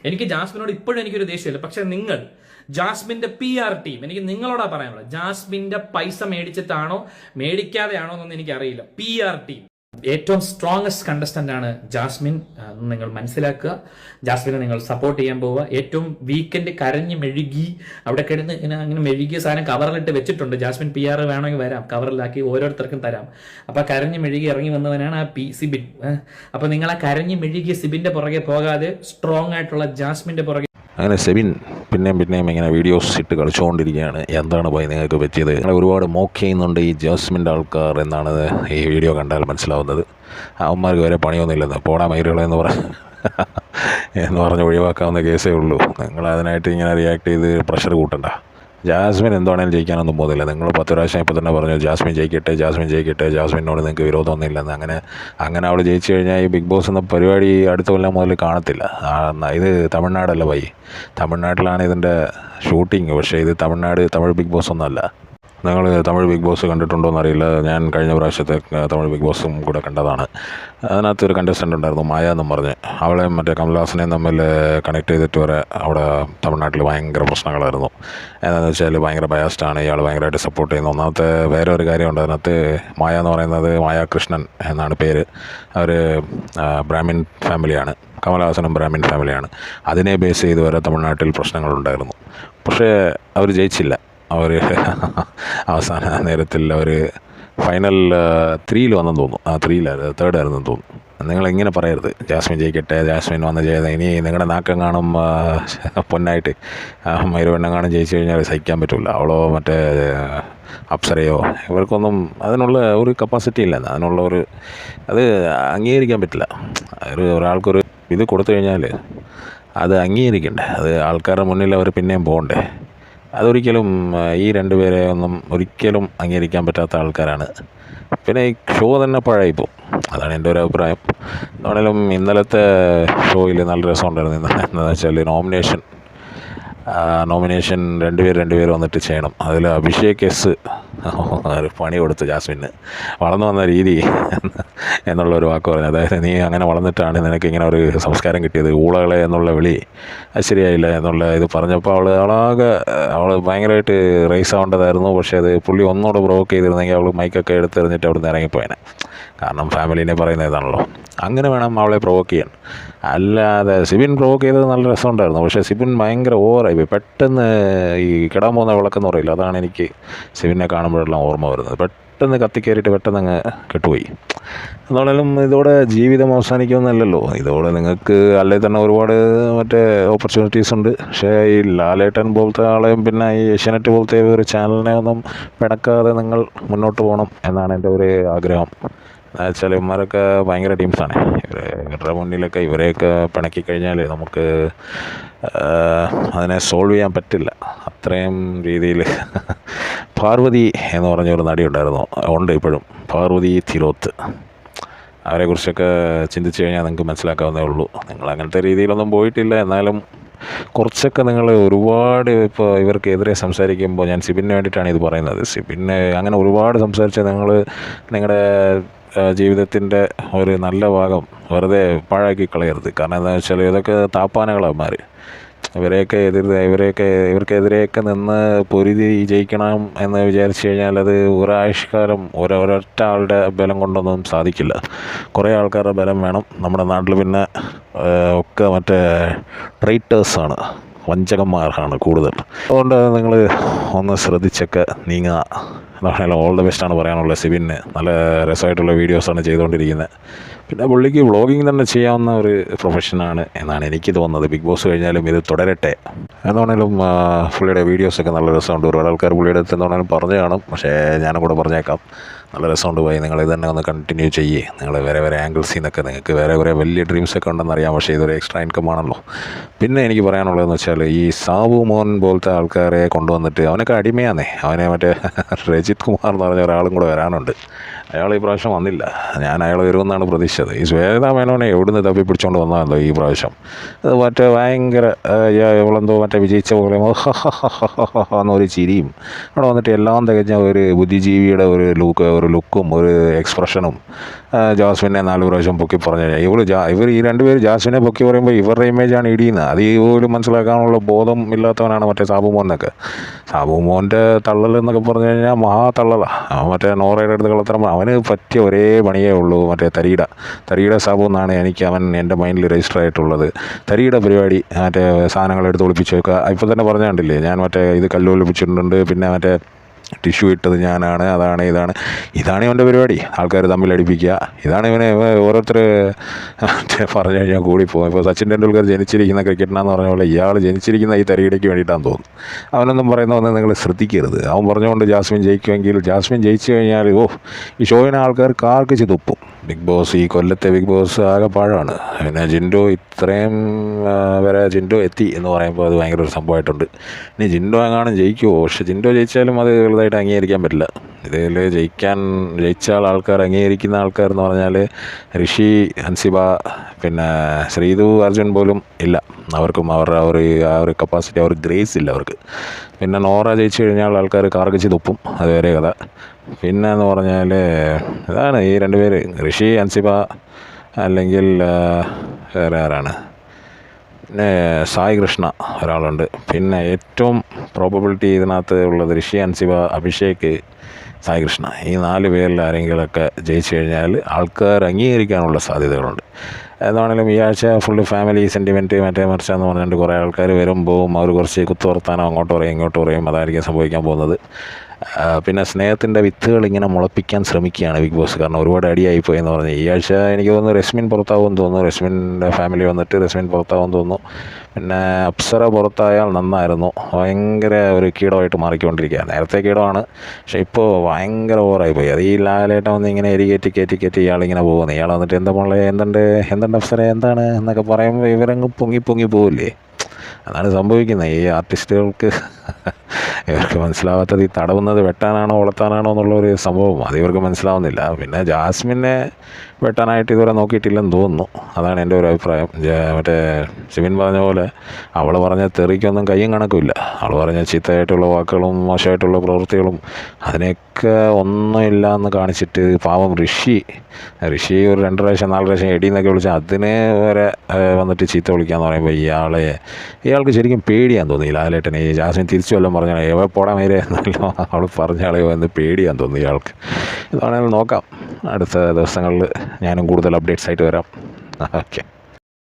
എനിക്ക് ജാസ്മിനോട് ഇപ്പോഴും എനിക്കൊരു ദേഷ്യമില്ല. പക്ഷെ നിങ്ങൾ ജാസ്മിന്റെ PR ടീം, എനിക്ക് നിങ്ങളോടാ പറയാനുള്ളത്, ജാസ്മിന്റെ പൈസ മേടിച്ചിട്ടാണോ മേടിക്കാതെയാണോ എന്നൊന്നും എനിക്കറിയില്ല. PR ടീം ഏറ്റവും സ്ട്രോങ്ങസ്റ്റ് കണ്ടസ്റ്റന്റ് ആണ് ജാസ്മിൻ. നിങ്ങൾ മനസ്സിലാക്കുക. ജാസ്മിനെ നിങ്ങൾ സപ്പോർട്ട് ചെയ്യാൻ പോവുക. ഏറ്റവും വീക്കെൻഡ് കരഞ്ഞ് മെഴുകി അവിടെ കിടന്ന് അങ്ങനെ മെഴുകിയ സാധനം കവറിലിട്ട് വെച്ചിട്ടുണ്ട്. ജാസ്മിൻ PR വേണമെങ്കിൽ വരാം, കവറിലാക്കി ഓരോരുത്തർക്കും തരാം. അപ്പൊ കരഞ്ഞ് മെഴുകി ഇറങ്ങി വന്നവനാണ് ആ സിബിൻ. അപ്പൊ നിങ്ങൾ ആ കരഞ്ഞ് മെഴുകിയ സിബിന്റെ പുറകെ പോകാതെ സ്ട്രോങ് ആയിട്ടുള്ള ജാസ്മിന്റെ പുറകെ. അങ്ങനെ സെബിൻ പിന്നെയും ഇങ്ങനെ വീഡിയോസ് ഇട്ട് കളിച്ചുകൊണ്ടിരിക്കുകയാണ്. എന്താണ് പോയി നിങ്ങൾക്ക് പറ്റിയത്? അങ്ങനെ ഒരുപാട് മോക്ക് ചെയ്യുന്നുണ്ട് ഈ ജാസ്മിൻ്റെ ആൾക്കാർ എന്നാണ് ഈ വീഡിയോ കണ്ടാൽ മനസ്സിലാവുന്നത്. അവന്മാർക്ക് വരെ പണിയൊന്നുമില്ലെന്ന്, പോടാ മൈരുകളെന്ന് എന്ന് പറഞ്ഞ് ഒഴിവാക്കാവുന്ന കേസേ ഉള്ളൂ. നിങ്ങൾ അതിനായിട്ട് ഇങ്ങനെ റിയാക്ട് ചെയ്ത് പ്രഷർ കൂട്ടണ്ട. ജാസ്മിൻ എന്താണെങ്കിലും ജയിക്കാനൊന്നും പോകുന്നില്ല. നിങ്ങൾ 10 പ്രാവശ്യം ഇപ്പോൾ തന്നെ പറഞ്ഞു ജാസ്മിൻ ജയിക്കട്ടെ, ജാസ്മിനോട് നിങ്ങൾക്ക് വിരോധമൊന്നും ഇല്ലെന്ന്. അങ്ങനെ അവൾ ജയിച്ചു കഴിഞ്ഞാൽ ഈ ബിഗ് ബോസ് എന്ന പരിപാടി അടുത്ത കൊല്ലം മുതൽ കാണത്തില്ല. ഇത് തമിഴ്നാടല്ല പോയി, തമിഴ്നാട്ടിലാണ് ഇതിൻ്റെ ഷൂട്ടിങ്. പക്ഷേ ഇത് തമിഴ് ബിഗ് ബോസ് ഒന്നുമല്ല. നിങ്ങൾ തമിഴ് ബിഗ് ബോസ് കണ്ടിട്ടുണ്ടോ എന്നറിയില്ല. ഞാൻ കഴിഞ്ഞ പ്രാവശ്യത്തെ തമിഴ് ബിഗ് ബോസും കൂടെ കണ്ടതാണ്. അതിനകത്തൊരു കണ്ടസ്റ്റൻ്റ് ഉണ്ടായിരുന്നു, മായ എന്നും പറഞ്ഞ്. അവളെ മറ്റേ കമൽഹാസനെയും തമ്മിൽ കണക്ട് ചെയ്തിട്ട് വരെ അവിടെ തമിഴ്നാട്ടിൽ ഭയങ്കര പ്രശ്നങ്ങളായിരുന്നു. എന്താണെന്ന് വെച്ചാൽ ഭയങ്കര ബയാസ്ഡാണ്, ഇയാൾ ഭയങ്കരമായിട്ട് സപ്പോർട്ട് ചെയ്യുന്നു. ഒന്നാമത്തെ വേറെ ഒരു കാര്യമുണ്ട് അതിനകത്ത്. മായ എന്ന് പറയുന്നത് മായാകൃഷ്ണൻ എന്നാണ് പേര്. അവർ ബ്രാഹ്മിൻ ഫാമിലിയാണ്, കമൽഹാസനും ബ്രാഹ്മിൻ ഫാമിലിയാണ്. അതിനെ ബേസ് ചെയ്ത് വരെ തമിഴ്നാട്ടിൽ പ്രശ്നങ്ങളുണ്ടായിരുന്നു. പക്ഷേ അവർ ജയിച്ചില്ല. അവർ അവസാന നേരത്തിൽ അവർ ഫൈനൽ 3 വന്നെന്ന് തോന്നുന്നു. 3rd ആയിരുന്നു തോന്നുന്നു. നിങ്ങളിങ്ങനെ പറയരുത് ജാസ്മിൻ ജയിക്കട്ടെ, ജാസ്മിൻ വന്ന് ചെയ്ത്. ഇനി നിങ്ങളുടെ നാക്കം കാണും പൊന്നായിട്ട് മൈരുവെണ്ണം കാണും ജയിച്ചു കഴിഞ്ഞാൽ സഹിക്കാൻ പറ്റില്ല. അവളോ മറ്റേ അപ്സരയോ ഇവർക്കൊന്നും അതിനുള്ള ഒരു കപ്പാസിറ്റി ഇല്ല. അത് അംഗീകരിക്കാൻ പറ്റില്ല. ഒരാൾക്കൊരു ഇത് കൊടുത്തു കഴിഞ്ഞാൽ അത് അംഗീകരിക്കണ്ടേ. അത് ആൾക്കാരുടെ മുന്നിൽ അവർ പിന്നെയും പോകണ്ടേ. അതൊരിക്കലും ഈ 2 പേരെ ഒരിക്കലും അംഗീകരിക്കാൻ പറ്റാത്ത ആൾക്കാരാണ്. പിന്നെ ഈ ഷോ തന്നെ പഴയപ്പോൾ, അതാണ് എൻ്റെ ഒരു അഭിപ്രായം. എന്താണെങ്കിലും ഇന്നലത്തെ ഷോയിൽ നല്ല രസമുണ്ടായിരുന്നു. എന്താണെന്ന് വെച്ചാൽ നോമിനേഷൻ 2 പേര് വന്നിട്ട് ചെയ്യണം. അതിൽ അഭിഷേക് ഒരു പണി കൊടുത്ത് ജാസ്മിന് വളർന്നു വന്ന രീതി എന്നുള്ളൊരു വാക്ക് പറഞ്ഞു. അതായത് നീ അങ്ങനെ വളർന്നിട്ടാണ് നിനക്ക് ഇങ്ങനെ ഒരു സംസ്കാരം കിട്ടിയത്, ഊളകളെ എന്നുള്ള വിളി അത് ശരിയായില്ല എന്നുള്ള ഇത് പറഞ്ഞപ്പോൾ അവൾ ഭയങ്കരമായിട്ട് റേസ് ആവേണ്ടതായിരുന്നു. പക്ഷേ അത് പുള്ളി ഒന്നുകൂടെ പ്രൊവോക്ക് ചെയ്തിരുന്നെങ്കിൽ അവൾ മൈക്കൊക്കെ എടുത്തെറിഞ്ഞിട്ട് അവിടെ നിന്ന് ഇറങ്ങിപ്പോയേനെ. കാരണം ഫാമിലീനെ പറയുന്ന ഇതാണല്ലോ. അങ്ങനെ വേണം അവളെ പ്രൊവോക്ക് ചെയ്യാൻ. അല്ലാതെ സിബിൻ പ്രൊവോക്ക് ചെയ്തത് നല്ല രസമുണ്ടായിരുന്നു. പക്ഷേ സിബിൻ ഭയങ്കര ഓവറായി പോയി. പെട്ടെന്ന് ഈ കിടാൻ പോകുന്ന വിളക്കെന്ന് പറയില്ല, അതാണ് എനിക്ക് സിബിനെ കാണുമ്പോഴെല്ലാം ഓർമ്മ വരുന്നത്. പെട്ടെന്ന് കത്തിക്കയറിയിട്ട് പെട്ടെന്ന് അങ്ങ് കെട്ടുപോയി. എന്നാലും ഇതോടെ ജീവിതം അവസാനിക്കുമെന്നല്ലല്ലോ. ഇതോടെ നിങ്ങൾക്ക് അല്ലേ തന്നെ ഒരുപാട് മറ്റേ ഓപ്പർച്യൂണിറ്റീസ് ഉണ്ട്. പക്ഷേ ഈ ലാലേട്ടൻ പോലത്തെ ആളെയും പിന്നെ ഈ ഏഷ്യാനെറ്റ് പോലത്തെ ഒരു ചാനലിനെ ഒന്നും പിണക്കാതെ നിങ്ങൾ മുന്നോട്ട് പോകണം എന്നാണ് എൻ്റെ ഒരു ആഗ്രഹം. എന്നുവെച്ചാൽ ഇവന്മാരൊക്കെ ഭയങ്കര ടീംസാണ്. ഇവരുടെ മുന്നിലൊക്കെ ഇവരെയൊക്കെ പിണക്കി കഴിഞ്ഞാൽ നമുക്ക് അതിനെ സോൾവ് ചെയ്യാൻ പറ്റില്ല. അത്രയും രീതിയിൽ പാർവതി എന്ന് പറഞ്ഞൊരു നടി ഉണ്ട് ഇപ്പോഴും, പാർവതി തിലോത്ത്. അവരെക്കുറിച്ചൊക്കെ ചിന്തിച്ച് കഴിഞ്ഞാൽ നിങ്ങൾക്ക് മനസ്സിലാക്കാവുന്നേ ഉള്ളൂ. നിങ്ങൾ അങ്ങനത്തെ രീതിയിലൊന്നും പോയിട്ടില്ല. എന്നാലും കുറച്ചൊക്കെ നിങ്ങൾ ഒരുപാട് ഇപ്പോൾ ഇവർക്കെതിരെ സംസാരിക്കുമ്പോൾ, ഞാൻ സിബിന് വേണ്ടിയിട്ടാണ് ഇത് പറയുന്നത്. സിബിന് അങ്ങനെ ഒരുപാട് സംസാരിച്ച് നിങ്ങളുടെ ജീവിതത്തിൻ്റെ ഒരു നല്ല ഭാഗം വെറുതെ പാഴാക്കി കളയരുത്. കാരണം എന്താണെന്ന് വെച്ചാൽ ഇതൊക്കെ താപ്പാനകളന്മാർ. ഇവർക്കെതിരെയൊക്കെ നിന്ന് പൊരുതി ജയിക്കണം എന്ന് വിചാരിച്ചു കഴിഞ്ഞാൽ അത് ഒരാഴ്ചക്കാലം ഒരൊറ്റ ആളുടെ ബലം കൊണ്ടൊന്നും സാധിക്കില്ല. കുറേ ആൾക്കാരുടെ ബലം വേണം. നമ്മുടെ നാട്ടിൽ പിന്നെ ഒക്കെ മറ്റേ ട്രൈറ്റേഴ്സാണ്, വഞ്ചകന്മാരാണ് കൂടുതൽ. അതുകൊണ്ട് നിങ്ങൾ ഒന്ന് ശ്രദ്ധിച്ചൊക്കെ നീങ്ങുക. എന്താണെങ്കിലും ഓൾ ദ ബെസ്റ്റാണ് പറയാനുള്ളത്. സിബിന് നല്ല രസമായിട്ടുള്ള വീഡിയോസാണ് ചെയ്തുകൊണ്ടിരിക്കുന്നത്. പിന്നെ പുള്ളിക്ക് വ്ളോഗിങ് തന്നെ ചെയ്യാവുന്ന ഒരു പ്രൊഫഷനാണ് എന്നാണ് എനിക്ക് തോന്നുന്നത്. ബിഗ് ബോസ് കഴിഞ്ഞാലും ഇത് തുടരട്ടെ. എന്താണെങ്കിലും പുള്ളിയുടെ വീഡിയോസൊക്കെ നല്ല രസമുണ്ട്. ഒരുപാട് ആൾക്കാർ പുള്ളിയുടെ അടുത്ത് എന്താണെങ്കിലും പറഞ്ഞു കാണും. പക്ഷേ ഞാനും കൂടെ പറഞ്ഞേക്കാം, നല്ല രസമുണ്ട് പോയി. നിങ്ങൾ ഇത് തന്നെ ഒന്ന് കണ്ടിന്യൂ ചെയ്യേ. നിങ്ങൾ വേറെ ആംഗിൾസിൽ നിന്നൊക്കെ നിങ്ങൾക്ക് കുറേ വലിയ ഡ്രീംസൊക്കെ ഉണ്ടെന്നറിയാം. പക്ഷേ ഇതൊരു എക്സ്ട്രാ ഇൻകം ആണല്ലോ. പിന്നെ എനിക്ക് പറയാനുള്ളതെന്ന് വെച്ചാൽ ഈ സാബു മോൻ പോലത്തെ ആൾക്കാരെ കൊണ്ടുവന്നിട്ട് അവനൊക്കെ അടിമയാന്നേ. അവനെ മറ്റേ രജിത് കുമാർ എന്ന് പറഞ്ഞ ഒരാളും കൂടെ വരാനുണ്ട്. അയാൾ ഈ പ്രാവശ്യം വന്നില്ല. ഞാൻ അയാൾ വരുമെന്നാണ് പ്രതീക്ഷിച്ചത്. ഈ ശ്വേതാ മേനോനെ എവിടുന്ന് തപ്പി പിടിച്ചുകൊണ്ട് വന്നതല്ലോ ഈ പ്രാവശ്യം. അത് മറ്റേ ഭയങ്കര ഇവളെന്തോ മറ്റേ വിജയിച്ച പോലെ എന്നൊരു ചിരിയും അവിടെ വന്നിട്ട് എല്ലാം തികഞ്ഞ ഒരു ബുദ്ധിജീവിയുടെ ഒരു ഒരു ലുക്കും ഒരു എക്സ്പ്രഷനും ജാസ്മിനെ 4 പ്രാവശ്യം പൊക്കി പറഞ്ഞു കഴിഞ്ഞാൽ ഇവർ ഈ രണ്ടുപേര് ജാസ്മിനെ പൊക്കി പറയുമ്പോൾ ഇവരുടെ ഇമേജാണ് ഇടിയുന്നത്. അത് പോലും മനസ്സിലാക്കാനുള്ള ബോധം ഇല്ലാത്തവനാണ് മറ്റേ സാബു മോനൊക്കെ. സാബു മോൻ്റെ തള്ളൽ എന്നൊക്കെ പറഞ്ഞു കഴിഞ്ഞാൽ മഹാ തള്ളലാണ്. മറ്റേ നോറയുടെ അടുത്ത് കളത്തരം അവന് പറ്റിയ ഒരേ പണിയേ ഉള്ളൂ. മറ്റേ തരിയുടെ സാബു എന്നാണ് എൻ്റെ മൈൻഡിൽ രജിസ്റ്റർ ആയിട്ടുള്ളത്. തരിയുടെ പരിപാടി മറ്റേ സാധനങ്ങൾ എടുത്ത് ഒളിപ്പിച്ച് വെക്കുക. ഇപ്പോൾ തന്നെ പറഞ്ഞ കണ്ടില്ലേ, ഞാൻ മറ്റേ ഇത് കല്ല് ഒളിപ്പിച്ചിട്ടുണ്ട്, പിന്നെ മറ്റേ ടിഷ്യൂ ഇട്ടത് ഞാനാണ്, ഇതാണ് ഇവൻ്റെ പരിപാടി. ആൾക്കാർ തമ്മിലടിപ്പിക്കുക. ഇതാണ് ഇവനെ ഓരോരുത്തർ പറഞ്ഞു കഴിഞ്ഞാൽ കൂടിപ്പോകും. ഇപ്പോൾ സച്ചിൻ ടെണ്ടുൽക്കർ ജനിച്ചിരിക്കുന്ന ക്രിക്കറ്റിനാന്ന് പറഞ്ഞ പോലെ ഇയാൾ ജനിച്ചിരിക്കുന്ന ഈ തരികിടയ്ക്ക് വേണ്ടിയിട്ടാണെന്ന് തോന്നുന്നു. അവനൊന്നും പറയുന്നതൊന്നും നിങ്ങൾ ശ്രദ്ധിക്കരുത്. അവൻ പറഞ്ഞുകൊണ്ട് ജാസ്മിൻ ജയിക്കുമെങ്കിൽ ജാസ്മിൻ ജയിച്ചു കഴിഞ്ഞാൽ ഈ ഷോയിനെ ആൾക്കാർ കാർക്കിച്ച് തുപ്പും. ബിഗ് ബോസ്, ഈ കൊല്ലത്തെ ബിഗ് ബോസ് ആകെ പാഴാണ്. പിന്നെ ജിൻഡോ ഇത്രയും വരെ ജിൻഡോ എത്തി എന്ന് പറയുമ്പോൾ അത് ഭയങ്കര ഒരു സംഭവമായിട്ടുണ്ട്. ഇനി ജിൻഡോ എങ്ങാനും ജയിക്കുമോ? പക്ഷെ ജിൻഡോ ജയിച്ചാലും അത് വലുതായിട്ട് അംഗീകരിക്കാൻ പറ്റില്ല. ഇതിൽ ജയിച്ചാൽ ആൾക്കാർ അംഗീകരിക്കുന്ന ആൾക്കാർ എന്ന് പറഞ്ഞാൽ ഋഷി, ഹൻസിബ, പിന്നെ ശ്രീതു, അർജുൻ പോലും ഇല്ല. അവർക്കും അവരുടെ ആ ഒരു കപ്പാസിറ്റി, ആ ഒരു ഗ്രേസ് ഇല്ല അവർക്ക്. പിന്നെ നോറ ജയിച്ചു കഴിഞ്ഞാൽ ആൾക്കാർ കാർക്കിച്ച് തുപ്പും. അത് വേറെ കഥ. പിന്നെ എന്ന് പറഞ്ഞാൽ ഇതാണ് ഈ 2 പേര്, ഋഷി, ഹൻസിബ, അല്ലെങ്കിൽ വേറെ ആരാണ്, പിന്നെ സായി കൃഷ്ണ ഒരാളുണ്ട്. പിന്നെ ഏറ്റവും പ്രോബബിലിറ്റി ഇതിനകത്ത് ഉള്ളത് ഋഷി, ഹൻസിബ, അഭിഷേക്, സായി കൃഷ്ണ. ഈ 4 പേരിൽ ആരെങ്കിലുമൊക്കെ ജയിച്ചു കഴിഞ്ഞാൽ ആൾക്കാർ അംഗീകരിക്കാനുള്ള സാധ്യതകളുണ്ട്. എന്താണെങ്കിലും ഈ ആഴ്ച ഫുള്ള് ഫാമിലി സെൻറ്റിമെൻറ്റ് മറ്റേ മറിച്ചാന്ന് പറഞ്ഞിട്ട് കുറേ ആൾക്കാർ വരുമ്പോൾ അവർ കുറച്ച് കുത്തുവർത്താനോ അങ്ങോട്ട് പറയും ഇങ്ങോട്ട് പറയും. അതായിരിക്കും സംഭവിക്കാൻ പോകുന്നത്. പിന്നെ സ്നേഹത്തിൻ്റെ വിത്തുകൾ ഇങ്ങനെ മുളപ്പിക്കാൻ ശ്രമിക്കുകയാണ് ബിഗ് ബോസ്. കാരണം ഒരുപാട് അടിയായിപ്പോയി എന്ന് പറഞ്ഞ് ഈ ആഴ്ച എനിക്ക് തോന്നുന്നു റസ്മിൻ പുറത്താവുമെന്ന് തോന്നുന്നു. റസ്മിൻ്റെ ഫാമിലി വന്നിട്ട് റസ്മിൻ പുറത്താവുമെന്ന് തോന്നുന്നു. പിന്നെ അപ്സര പുറത്തായാൽ നന്നായിരുന്നു. ഭയങ്കര ഒരു കീടമായിട്ട് മാറിക്കൊണ്ടിരിക്കുകയാണ്. നേരത്തെ കീടമാണ്, പക്ഷേ ഇപ്പോൾ ഭയങ്കര ഓവറായിപ്പോയി. അത് ഈ ലാലേട്ടൻ വന്ന് ഇങ്ങനെ കയറ്റി ഇയാളിങ്ങനെ പോകുന്നു. ഇയാൾ വന്നിട്ട് എന്തുണ്ട് അപ്സര എന്താണ് എന്നൊക്കെ പറയുമ്പോൾ ഇവരങ്ങ് പൊങ്ങി പോവില്ലേ. അതാണ് സംഭവിക്കുന്നത്. ഈ ആർട്ടിസ്റ്റുകൾക്ക് ഇവർക്ക് മനസ്സിലാവാത്തത് ഈ തടവുന്നത് വെട്ടാനാണോ വളർത്താനാണോ എന്നുള്ളൊരു സംഭവം അത് ഇവർക്ക് മനസ്സിലാവുന്നില്ല. പിന്നെ ജാസ്മിനെ വെട്ടാനായിട്ട് ഇതുവരെ നോക്കിയിട്ടില്ലെന്ന് തോന്നുന്നു. അതാണ് എൻ്റെ ഒരു അഭിപ്രായം. മറ്റേ സിമിൻ പറഞ്ഞ പോലെ അവൾ പറഞ്ഞ തെറിക്കൊന്നും കയ്യും കണക്കുമില്ല. അവൾ പറഞ്ഞ ചീത്തയായിട്ടുള്ള വാക്കുകളും മോശമായിട്ടുള്ള പ്രവൃത്തികളും അതിനെയൊക്കെ ഒന്നുമില്ല എന്ന് കാണിച്ചിട്ട് പാവം ഋഷി ഒരു 2 പ്രാവശ്യം 4 പ്രാവശ്യം എടിയെന്നൊക്കെ വിളിച്ചാൽ അതിനെ വരെ വന്നിട്ട് ചീത്ത വിളിക്കാന്ന് പറയുമ്പോൾ ഇയാൾക്ക് ശരിക്കും പേടിയാന്ന് തോന്നി. ലാലേട്ടനെ ഈ ജാസ്മിൻ തിരിച്ചു വല്ലതും പറഞ്ഞാൽ പോടാ മേരെ എന്നല്ലോ അവൾ പറഞ്ഞാളെയോ എന്ന് പേടിയാന്ന് തോന്നി ഇയാൾക്ക്. ഇതാണെങ്കിലും നോക്കാം. അടുത്ത ദിവസങ്ങളിൽ ഞാനും കൂടുതൽ അപ്ഡേറ്റ്സ് ആയിട്ട് വരാം. ഓക്കെ.